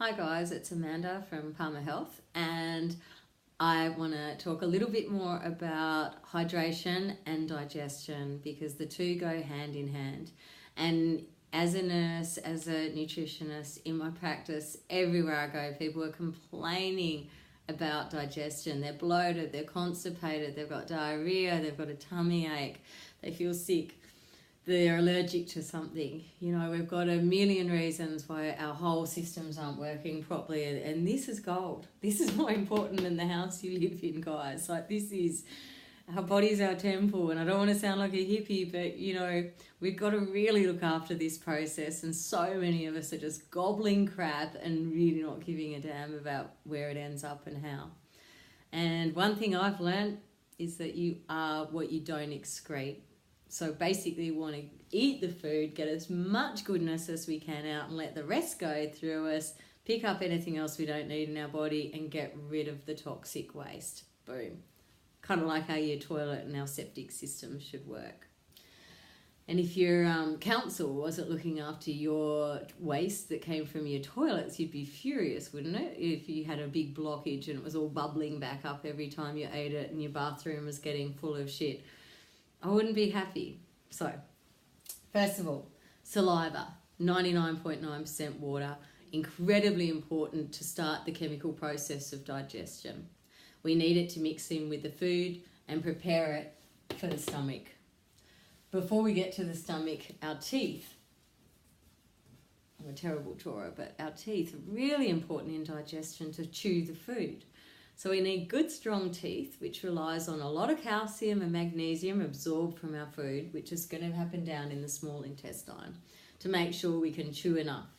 Hi guys, it's Amanda from Palmer Health, and I want to talk a little bit more about hydration and digestion because the two go hand in hand. And as a nurse, as a nutritionist, in my practice, everywhere I go, people are complaining about digestion. They're bloated, they're constipated, they've got diarrhea, they've got a tummy ache, they feel sick, they're allergic to something. You know, we've got a million reasons why our whole systems aren't working properly, and this is gold. This is more important than the house you live in, guys. Like, this is, our body's our temple, and I don't want to sound like a hippie, but you know, we've got to really look after this process, and so many of us are just gobbling crap and really not giving a damn about where it ends up and how. And one thing I've learned is that you are what you don't excrete. So basically we want to eat the food, get as much goodness as we can out and let the rest go through us, pick up anything else we don't need in our body and get rid of the toxic waste. Boom. Kind of like how your toilet and our septic system should work. And if your council wasn't looking after your waste that came from your toilets, you'd be furious, wouldn't it? If you had a big blockage and it was all bubbling back up every time you ate it and your bathroom was getting full of shit. I wouldn't be happy. So, first of all, saliva, 99.9% water, incredibly important to start the chemical process of digestion. We need it to mix in with the food and prepare it for the stomach. Before we get to the stomach, our teeth, I'm a terrible drawer, but our teeth are really important in digestion to chew the food. So we need good strong teeth, which relies on a lot of calcium and magnesium absorbed from our food, which is going to happen down in the small intestine, to make sure we can chew enough.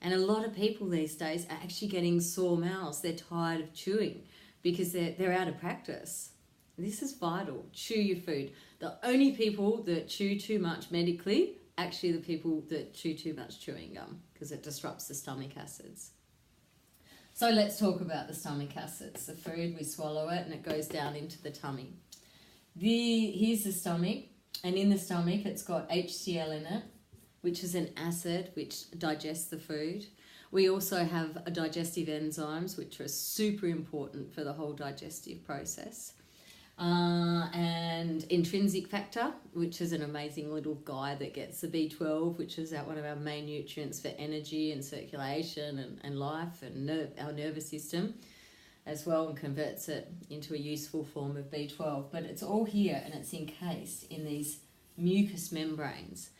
And a lot of people these days are actually getting sore mouths. They're tired of chewing because they're out of practice. This is vital. Chew your food. The only people that chew too much medically, actually the people that chew too much chewing gum, because it disrupts the stomach acids. So let's talk about the stomach acids. The food, we swallow it and it goes down into the tummy. Here's the stomach, and in the stomach it's got HCl in it, which is an acid which digests the food. We also have digestive enzymes, which are super important for the whole digestive process. And intrinsic factor, which is an amazing little guy that gets the B12, which is one of our main nutrients for energy and circulation and life and our nervous system as well, and converts it into a useful form of B12. But it's all here and it's encased in these mucous membranes.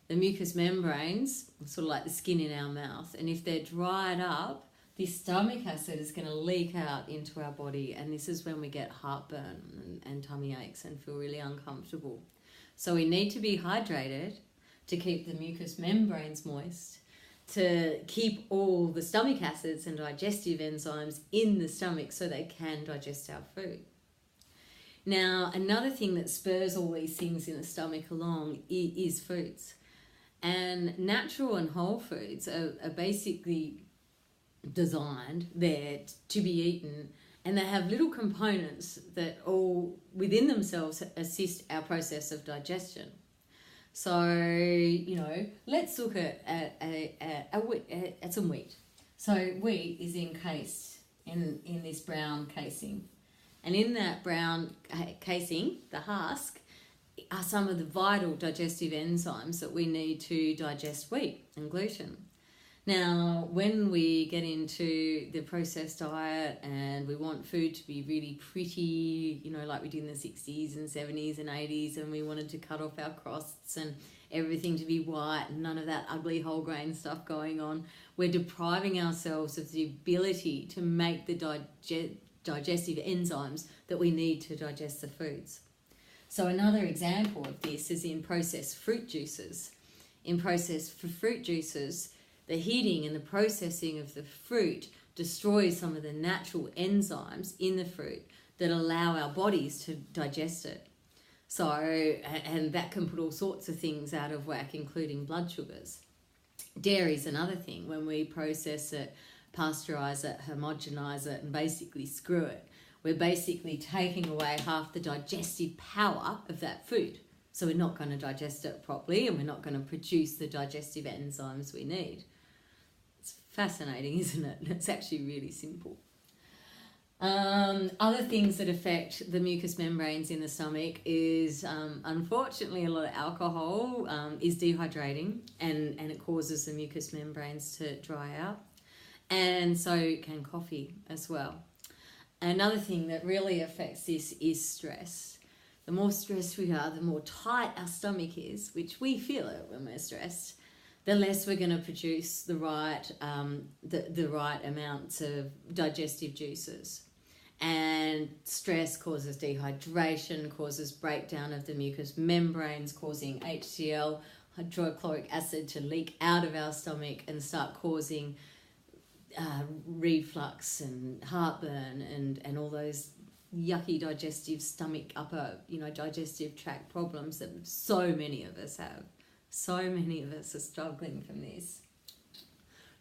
The mucous membranes are sort of like the skin in our mouth, and if they're dried up, this stomach acid is going to leak out into our body, and this is when we get heartburn and tummy aches and feel really uncomfortable. So we need to be hydrated to keep the mucous membranes moist, to keep all the stomach acids and digestive enzymes in the stomach so they can digest our food. Now, another thing that spurs all these things in the stomach along is foods. And natural and whole foods are basically designed there to be eaten, and they have little components that all within themselves assist our process of digestion. So, you know, let's look at some wheat. So wheat is encased in this brown casing, and in that brown casing, the husk, are some of the vital digestive enzymes that we need to digest wheat and gluten. Now, when we get into the processed diet and we want food to be really pretty, you know, like we did in the 60s and 70s and 80s, and we wanted to cut off our crusts and everything to be white and none of that ugly whole grain stuff going on, we're depriving ourselves of the ability to make the digestive enzymes that we need to digest the foods. So another example of this is in processed fruit juices. In processed fruit juices, the heating and the processing of the fruit destroys some of the natural enzymes in the fruit that allow our bodies to digest it. So, and that can put all sorts of things out of whack, including blood sugars. Dairy is another thing. When we process it, pasteurize it, homogenize it, and basically screw it, we're basically taking away half the digestive power of that food. So we're not going to digest it properly, and we're not going to produce the digestive enzymes we need. It's Fascinating, isn't it? It's actually really simple. Other things that affect the mucous membranes in the stomach is, unfortunately, a lot of alcohol is dehydrating, and it causes the mucous membranes to dry out. And so can coffee as well. Another thing that really affects this is stress. The more stressed we are, the more tight our stomach is, which we feel it when we're stressed, the less we're going to produce the right amounts of digestive juices. And stress causes dehydration, causes breakdown of the mucous membranes, causing HCl, hydrochloric acid, to leak out of our stomach and start causing reflux and heartburn and all those yucky digestive digestive tract problems that so many of us have. So many of us are struggling from this.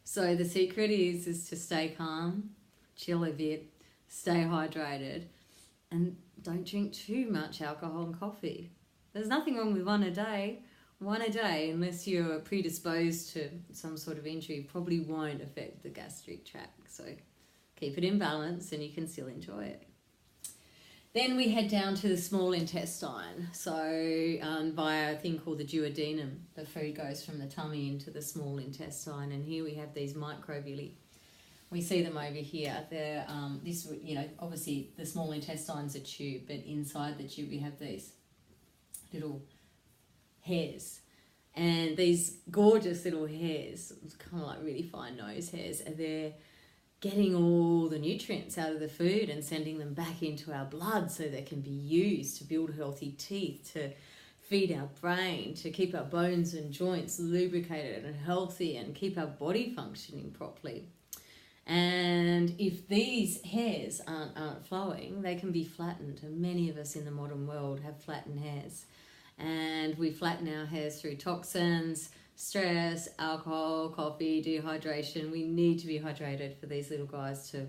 So the secret is to stay calm, chill a bit, stay hydrated, and don't drink too much alcohol and coffee. There's nothing wrong with one a day, unless you're predisposed to some sort of injury, probably won't affect the gastric tract. So keep it in balance and you can still enjoy it. Then we head down to the small intestine. So via a thing called the duodenum, the food goes from the tummy into the small intestine, and here we have these microvilli. We see them over here. They're obviously the small intestine's a tube, but inside the tube we have these little hairs. And these gorgeous little hairs, it's kind of like really fine nose hairs, and they're getting all the nutrients out of the food and sending them back into our blood so they can be used to build healthy teeth, to feed our brain, to keep our bones and joints lubricated and healthy, and keep our body functioning properly. And if these hairs aren't flowing, they can be flattened, and many of us in the modern world have flattened hairs. And we flatten our hairs through toxins, stress, alcohol, coffee, dehydration. We need to be hydrated for these little guys to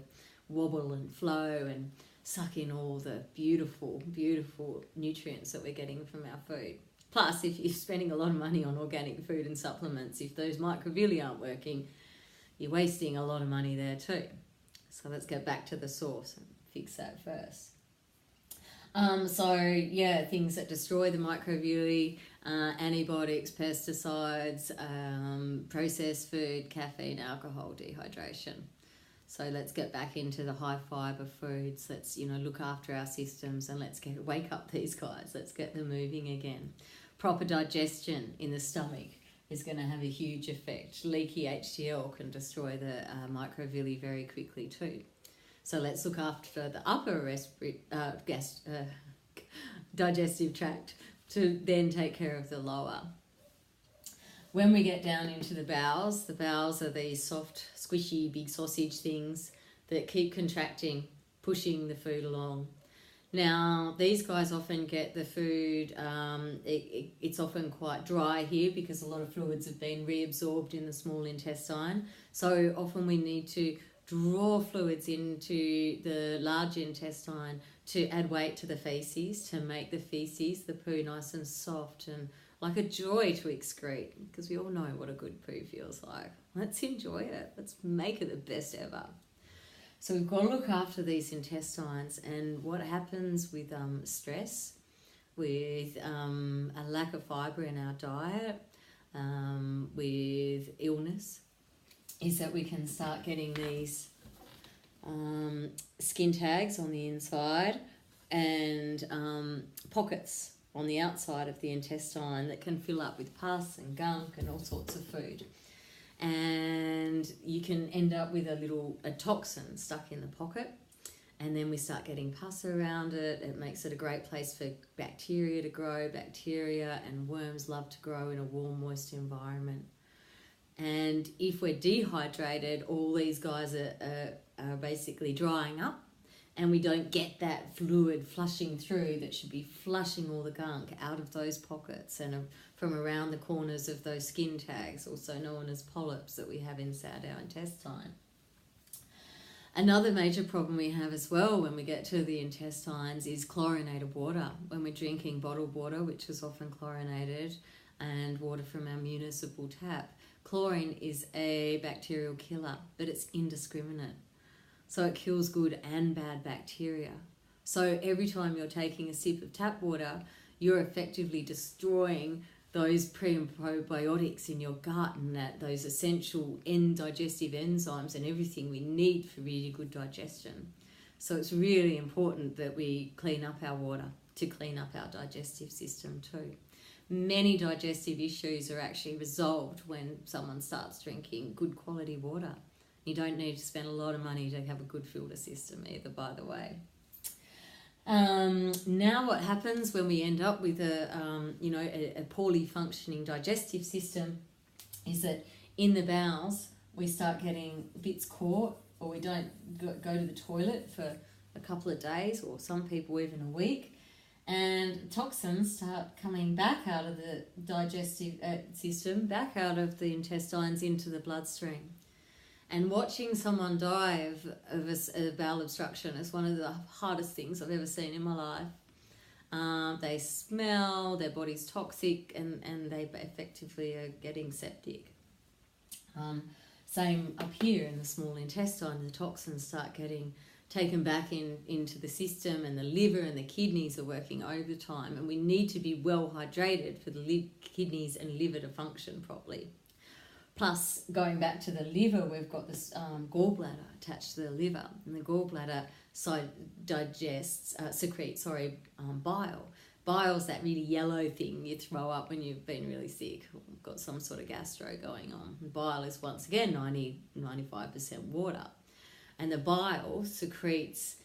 wobble and flow and suck in all the beautiful, beautiful nutrients that we're getting from our food. Plus, if you're spending a lot of money on organic food and supplements, if those microvilli aren't working, you're wasting a lot of money there too. So let's get back to the source and fix that first. Things that destroy the microvilli, antibiotics, pesticides, processed food, caffeine, alcohol, dehydration. So let's get back into the high fiber foods. Let's, look after our systems, and let's wake up these guys. Let's get them moving again. Proper digestion in the stomach is going to have a huge effect. Leaky HCl can destroy the microvilli very quickly too. So let's look after the upper digestive tract to then take care of the lower. When we get down into the bowels are these soft, squishy, big sausage things that keep contracting, pushing the food along. Now, these guys often get the food, it's often quite dry here because a lot of fluids have been reabsorbed in the small intestine. So often we need to draw fluids into the large intestine to add weight to the feces, to make the feces, the poo, nice and soft and like a joy to excrete, because we all know what a good poo feels like. Let's enjoy it. Let's make it the best ever. So we've got to look after these intestines, and what happens with stress, with a lack of fibre in our diet, with illness, is that we can start getting these skin tags on the inside and pockets on the outside of the intestine that can fill up with pus and gunk and all sorts of food. And you can end up with a toxin stuck in the pocket, and then we start getting pus around it. It makes it a great place for bacteria to grow. Bacteria and worms love to grow in a warm, moist environment. And if we're dehydrated, all these guys are basically drying up, and we don't get that fluid flushing through that should be flushing all the gunk out of those pockets and from around the corners of those skin tags, also known as polyps, that we have inside our intestine. Another major problem we have as well when we get to the intestines is chlorinated water. When we're drinking bottled water, which is often chlorinated, and water from our municipal tap, Chlorine is a bacterial killer, but it's indiscriminate. So it kills good and bad bacteria. So every time you're taking a sip of tap water, you're effectively destroying those pre and probiotics in your gut and those essential digestive enzymes and everything we need for really good digestion. So it's really important that we clean up our water to clean up our digestive system too. Many digestive issues are actually resolved when someone starts drinking good quality water. You don't need to spend a lot of money to have a good filter system either, by the way. Now what happens when we end up with a poorly functioning digestive system is that in the bowels we start getting bits caught, or we don't go to the toilet for a couple of days, or some people even a week, and toxins start coming back out of the digestive system, back out of the intestines into the bloodstream. And watching someone die of a bowel obstruction is one of the hardest things I've ever seen in my life. They smell, their body's toxic, and they effectively are getting septic. Same up here in the small intestine, the toxins start getting taken back into the system, and the liver and the kidneys are working overtime, and we need to be well hydrated for the kidneys and liver to function properly. Plus, going back to the liver, we've got this gallbladder attached to the liver, and the gallbladder secretes bile. Bile's that really yellow thing you throw up when you've been really sick, or got some sort of gastro going on. And bile is once again 95% water, and the bile secretes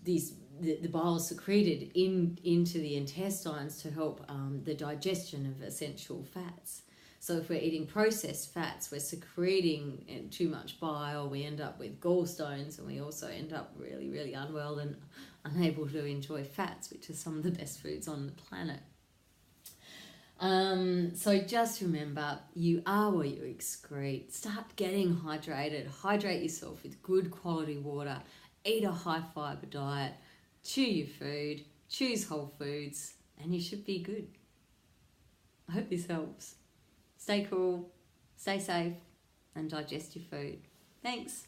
the bile is secreted into the intestines to help the digestion of essential fats. So if we're eating processed fats, we're secreting too much bile, we end up with gallstones, and we also end up really, really unwell and unable to enjoy fats, which are some of the best foods on the planet. So just remember, you are what you excrete. Start getting hydrated. Hydrate yourself with good quality water. Eat a high fibre diet. Chew your food. Choose whole foods. And you should be good. I hope this helps. Stay cool, stay safe, and digest your food. Thanks.